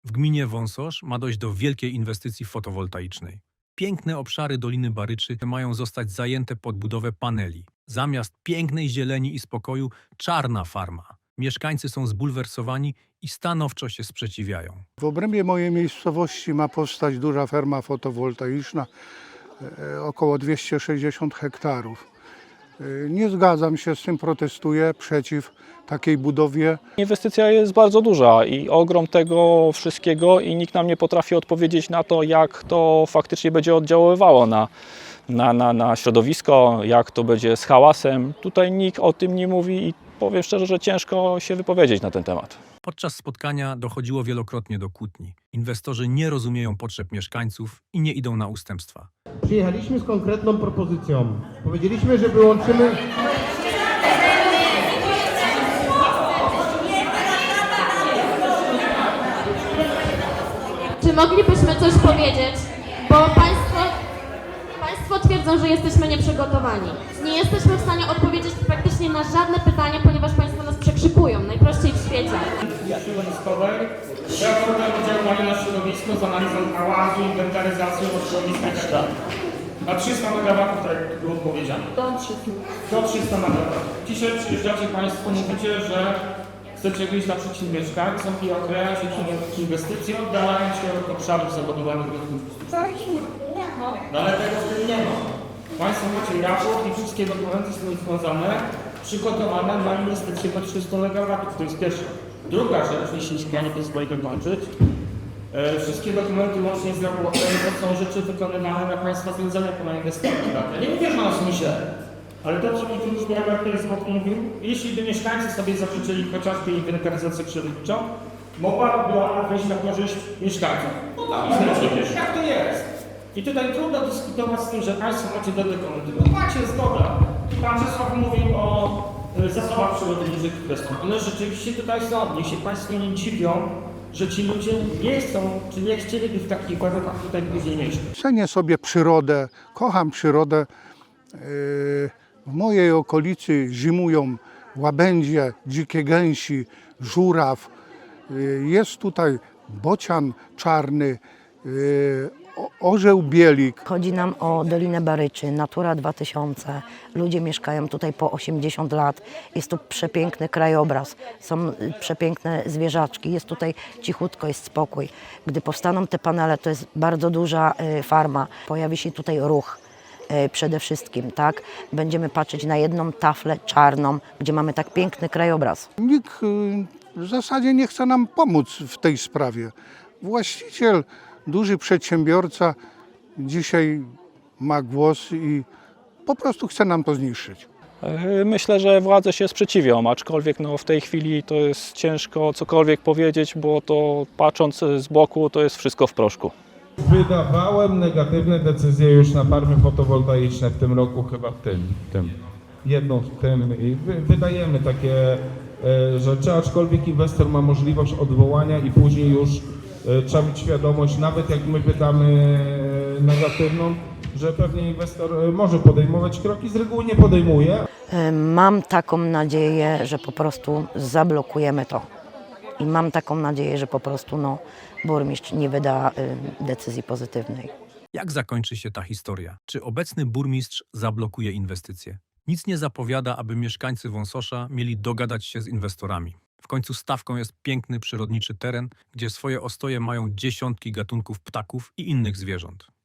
W gminie Wąsosz ma dojść do wielkiej inwestycji fotowoltaicznej. Piękne obszary Doliny Baryczy mają zostać zajęte pod budowę paneli. Zamiast pięknej zieleni i spokoju, czarna farma. Mieszkańcy są zbulwersowani i stanowczo się sprzeciwiają. W obrębie mojej miejscowości ma powstać duża ferma fotowoltaiczna, około 260 hektarów. Nie zgadzam się z tym, protestuję przeciw takiej budowie. Inwestycja jest bardzo duża i ogrom tego wszystkiego i nikt nam nie potrafi odpowiedzieć na to, jak to faktycznie będzie oddziaływało na środowisko, jak to będzie z hałasem. Tutaj nikt o tym nie mówi i powiem szczerze, że ciężko się wypowiedzieć na ten temat. Podczas spotkania dochodziło wielokrotnie do kłótni. Inwestorzy nie rozumieją potrzeb mieszkańców i nie idą na ustępstwa. Przyjechaliśmy z konkretną propozycją. Powiedzieliśmy, że wyłączymy... Czy moglibyśmy coś powiedzieć? Bo Państwo twierdzą, że jesteśmy nieprzygotowani. Nie jesteśmy w stanie odpowiedzieć praktycznie na żadne pytanie, ponieważ Państwo nas przekrzykują, najprościej w świecie. Środowiskowej, raport oddziaływania na środowisko z analizą hałasu, inwentaryzacją od środowiska itd. Na 300 MW, tak jak było powiedziane. Do 300 MW. Dzisiaj przyjeżdżacie Państwo, mówicie, że chcecie wyjść naprzeciw mieszkańcom i okrajać ich inwestycje, oddalając się od obszarów zabudowanych no ale tego w tym nie ma. Państwo macie raport i wszystkie dokumenty z tym związane, przygotowane na inwestycje do 300 MW. To jest pierwsza. Druga rzecz, jeśli ja nie pozwolę dokończyć, wszystkie dokumenty łącznie z raportem to są rzeczy wykonywane na Państwa zlecenie pana inwestora. Ja nie mówię, że one są źle, ale to, co mi już Jarek mówił, jeśli by mieszkańcy sobie zażyczyli chociażby inwentaryzację przyrodniczą, mogła wejść na korzyść mieszkańcom. No tak, jak to jest? I tutaj trudno dyskutować z tym, że Państwo macie dobre dokumenty. No macie, jest dobra. Pan Czesław mówił o zasobach przyrodniczych kwestiach. One rzeczywiście tutaj są. Niech się Państwo nie dziwią, że ci ludzie nie chcą, czy nie chcieliby w takich warunkach tutaj później mieszkać. Cenię sobie przyrodę, kocham przyrodę. W mojej okolicy zimują łabędzie, dzikie gęsi, żuraw. Jest tutaj bocian czarny, orzeł bielik. Chodzi nam o Dolinę Baryczy, Natura 2000. Ludzie mieszkają tutaj po 80 lat. Jest tu przepiękny krajobraz, są przepiękne zwierzaczki, jest tutaj cichutko, jest spokój. Gdy powstaną te panele, to jest bardzo duża farma. Pojawi się tutaj ruch przede wszystkim, tak? Będziemy patrzeć na jedną taflę czarną, gdzie mamy tak piękny krajobraz. Nikt w zasadzie nie chce nam pomóc w tej sprawie. Właściciel, duży przedsiębiorca dzisiaj ma głos i po prostu chce nam to zniszczyć. Myślę, że władze się sprzeciwią, aczkolwiek no, w tej chwili to jest ciężko cokolwiek powiedzieć, bo to patrząc z boku to jest wszystko w proszku. Wydawałem negatywne decyzje już na farmy fotowoltaiczne w tym roku, chyba w tym. Jedną w tym i wydajemy takie rzeczy, aczkolwiek inwestor ma możliwość odwołania i później już trzeba mieć świadomość, nawet jak my wydamy negatywną, że pewnie inwestor może podejmować kroki, z reguły nie podejmuje. Mam taką nadzieję, że po prostu zablokujemy to. I mam taką nadzieję, że po prostu burmistrz nie wyda decyzji pozytywnej. Jak zakończy się ta historia? Czy obecny burmistrz zablokuje inwestycje? Nic nie zapowiada, aby mieszkańcy Wąsosza mieli dogadać się z inwestorami. W końcu stawką jest piękny, przyrodniczy teren, gdzie swoje ostoje mają dziesiątki gatunków ptaków i innych zwierząt.